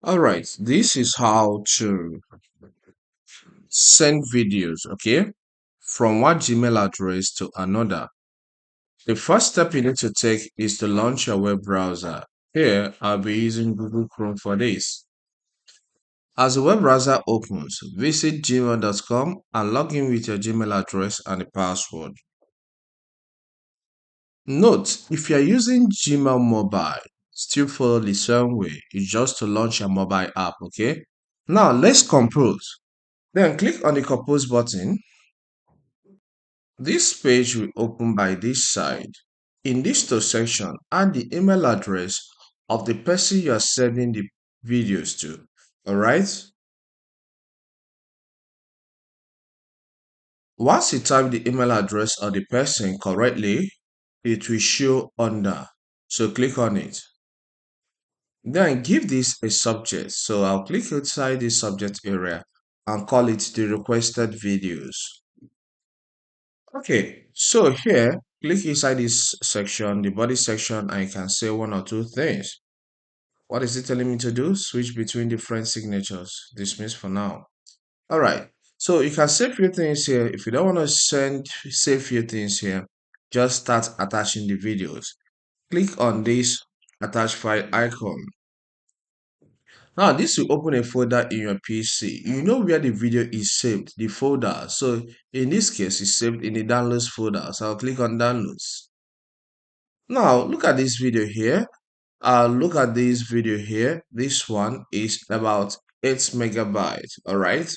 All right, this is how to send videos, okay, from one Gmail address to another. The first step you need to take is to launch your web browser. Here, I'll be using Google Chrome for this. As the web browser opens, visit gmail.com and log in with your Gmail address and the password. Note, if you're using Gmail mobile, still follow the same way. It's just to launch your mobile app, okay? Now, let's compose. Then click on the compose button. This page will open by this side. In this to section, add the email address of the person you are sending the videos to. Alright? Once you type the email address of the person correctly, it will show under. So click on it. Then give this a subject. So I'll click inside the subject area and call it the requested videos. Okay, so here, click inside this section, the body section, and you can say one or two things. What is it telling me to do? Switch between different signatures. Dismiss for now. All right. So you can save few things here. If you don't want to save few things here, just start attaching the videos. Click on this attach file icon. Now this will open a folder in your PC. You know where the video is saved, the folder. So in this case, it's saved in the downloads folder. So I'll click on downloads. Now look at this video here. Look at this video here. This one is about 8 megabytes. All right.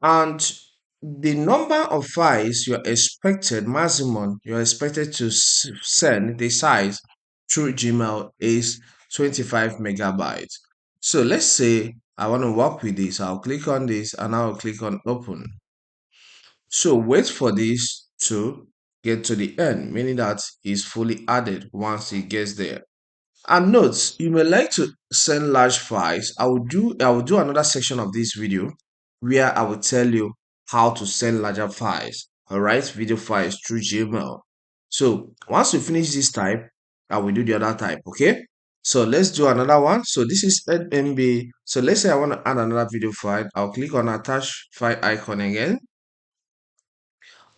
And the number of files you're expected, maximum you're expected to send, the size through Gmail is 25 megabytes. So let's say I want to work with this. I'll click on this and I'll click on open. So wait for this to get to the end, meaning that it's fully added once it gets there. And note, you may like to send large files. I will do another section of this video where I will tell you how to send larger files, all right, video files through Gmail. So once we finish this type, I will do the other type, okay? So let's do another one. So this is MB. So let's say I want to add another video file. I'll click on attach file icon again.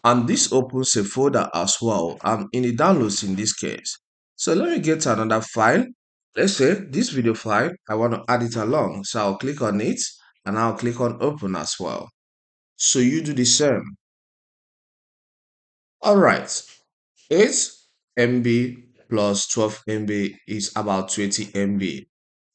And this opens a folder as well. I'm in the downloads in this case. So let me get to another file. Let's say this video file, I want to add it along. So I'll click on it and I'll click on open as well. So you do the same. All right. 8 MB plus 12 MB is about 20 MB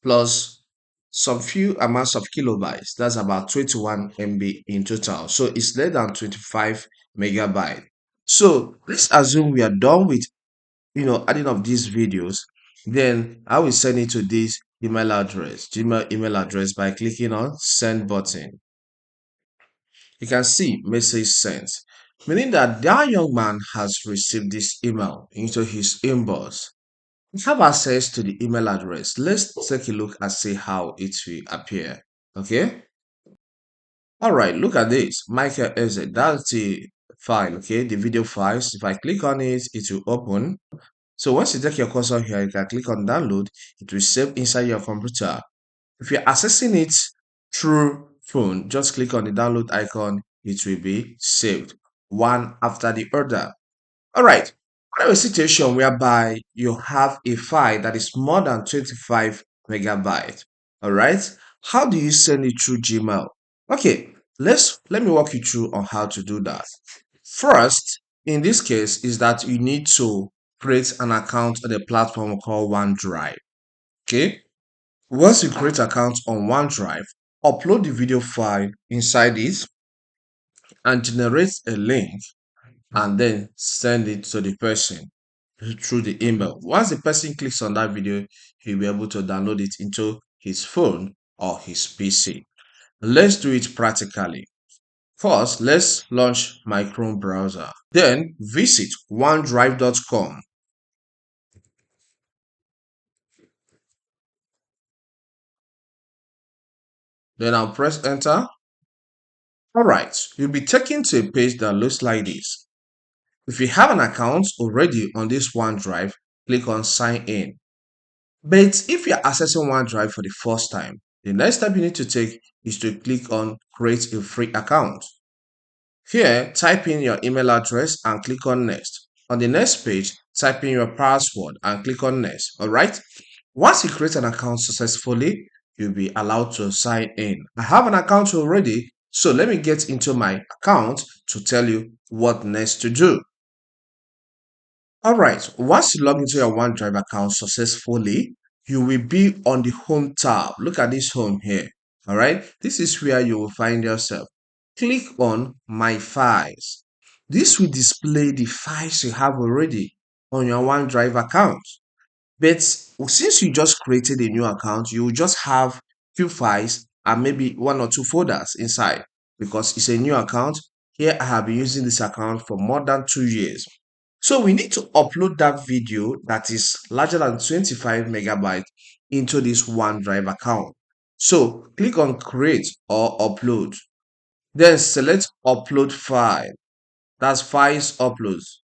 plus some few amounts of kilobytes. That's about 21 MB in total. So it's less than 25 megabyte. So let's assume we are done with adding up these videos. Then I will send it to this email address, Gmail email address, by clicking on send button. You can see message sent, meaning that young man has received this email into his inbox. We have access to the email address. Let's take a look and see how it will appear. Okay. All right. Look at this. Michael Eze. That's the file. Okay. The video files. If I click on it, it will open. So once you take your cursor here, you can click on download. It will save inside your computer. If you're accessing it through phone, just click on the download icon. It will be saved one after the other. All right. I have a situation whereby you have a file that is more than 25 megabytes. All right. How do you send it through Gmail? Okay. Let me walk you through on how to do that. First, in this case, is that you need to create an account on a platform called OneDrive. Okay. Once you create an account on OneDrive, upload the video file inside it and generate a link and then send it to the person through the email. Once the person clicks on that video, he'll be able to download it into his phone or his PC. Let's do it practically. First, let's launch my Chrome browser. Then visit OneDrive.com. Then I'll press enter. All right, you'll be taken to a page that looks like this. If you have an account already on this OneDrive, click on sign in. But if you're accessing OneDrive for the first time, The next step you need to take is to click on create a free account. Here, type in your email address and click on next. On the next page, type in your password and click on next. All right. Once you create an account successfully, you'll be allowed to sign in. I have an account already, so let me get into my account to tell you what next to do. All right, once you log into your OneDrive account successfully, you will be on the home tab. Look at this home here. All right, this is where you will find yourself. Click on My Files. This will display the files you have already on your OneDrive account. But since you just created a new account, you will just have few files and maybe one or two folders inside because it's a new account. Here I have been using this account for more than 2 years. So we need to upload that video that is larger than 25 megabytes into this OneDrive account. So click on create or upload. Then select upload file. That's files uploads.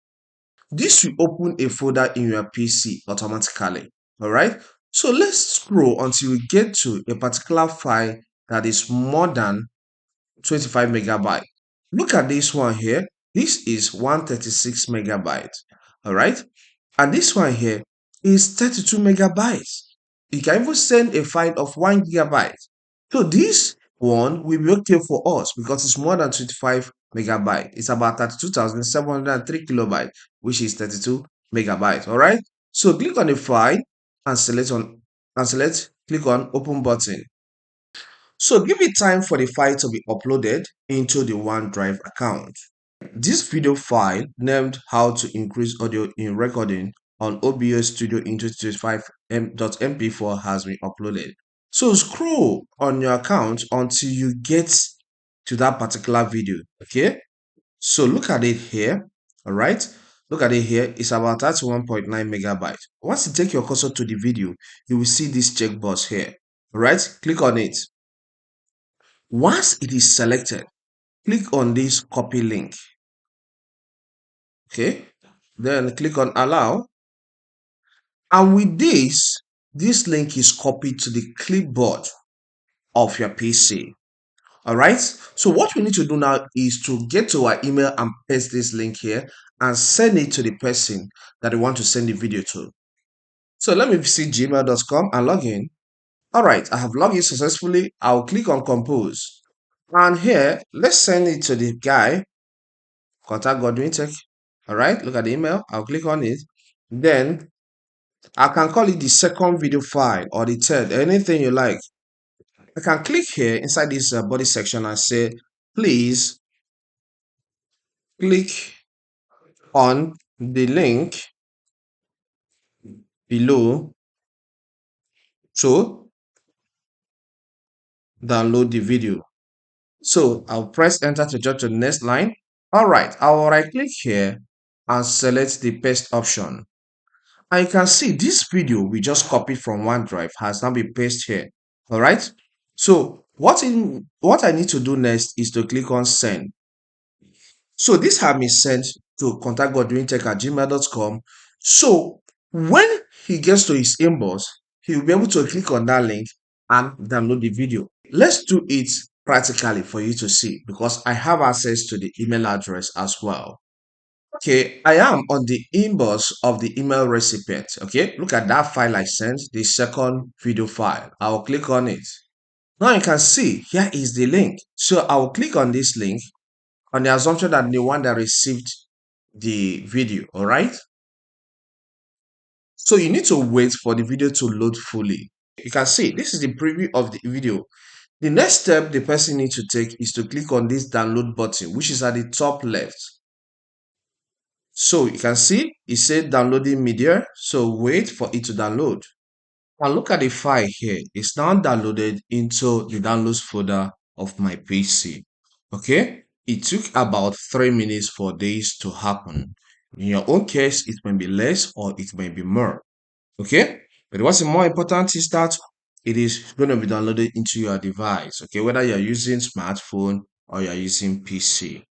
This will open a folder in your PC automatically. All right. So let's scroll until we get to a particular file that is more than 25 megabytes. Look at this one here. This is 136 megabytes. All right. And this one here is 32 megabytes. You can even send a file of 1 gigabyte. So this one will be okay for us because it's more than 25 megabyte. It's about 32,703 kilobyte, which is 32 megabytes. All right. So click on the file and click on open button. So give it time for the file to be uploaded into the OneDrive account. This video file named How to Increase Audio in Recording on OBS Studio in 2025.mp4 has been uploaded. So scroll on your account until you get to that particular video. Okay. So look at it here. All right. Look at it here. It's about 31.9 megabytes. Once you take your cursor to the video, you will see this checkbox here. All right. Click on it. Once it is selected, click on this copy link. Okay. Then click on allow. And with this link is copied to the clipboard of your PC. All right. So what we need to do now is to get to our email and paste this link here and send it to the person that we want to send the video to. So let me visit gmail.com and log in. All right. I have logged in successfully. I'll click on compose. And here, let's send it to the guy, contact Godwin Tech. All right. Look at the email. I'll click on it. Then I can call it the second video file or the third, anything you like. I can click here inside this body section and say, please click on the link below to download the video. So I'll press enter to jump to the next line. All right, I'll right click here and select the paste option. And you can see this video we just copied from OneDrive has now been pasted here. All right. So what I need to do next is to click on send. So this has been sent to contactgodwintech@gmail.com. So when he gets to his inbox, he will be able to click on that link and download the video. Let's do it practically for you to see because I have access to the email address as well. Okay, I am on the inbox of the email recipient. Okay, look at that file I sent, the second video file. I'll click on it. Now you can see here is the link. So I'll click on this link on the assumption that the one that received the video. All right. So you need to wait for the video to load fully. You can see this is the preview of the video. The next step the person needs to take is to click on this download button, which is at the top left. So you can see it said downloading media. So wait for it to download. And look at the file here. It's now downloaded into the downloads folder of my PC. Okay. It took about 3 minutes for this to happen. In your own case, it may be less or it may be more. Okay. But what's more important is that it is going to be downloaded into your device. Okay. Whether you're using smartphone or you're using PC.